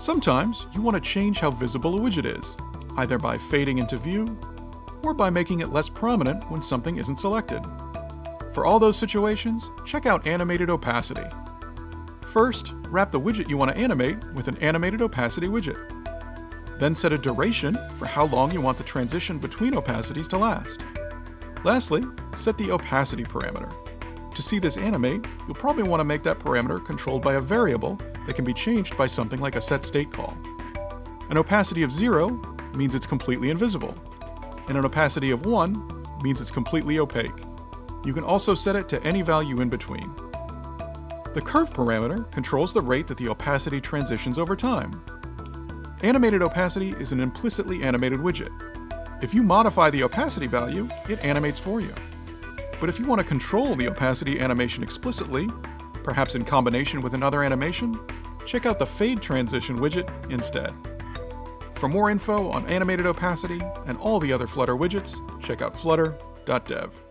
Sometimes you want to change how visible a widget is, either by fading into view or by making it less prominent when something isn't selected. For all those situations, check out Animated Opacity. First, wrap the widget you want to animate with an Animated Opacity widget. Then set a duration for how long you want the transition between opacities to last. Lastly, set the opacity parameter. To see this animate, you'll probably want to make that parameter controlled by a variable that can be changed by something like a setState call. An opacity of 0 means it's completely invisible, and an opacity of 1 means it's completely opaque. You can also set it to any value in between. The curve parameter controls the rate that the opacity transitions over time. Animated opacity is an implicitly animated widget. If you modify the opacity value, it animates for you. But if you want to control the opacity animation explicitly, perhaps in combination with another animation, check out the Fade Transition widget instead. For more info on animated opacity and all the other Flutter widgets, check out flutter.dev.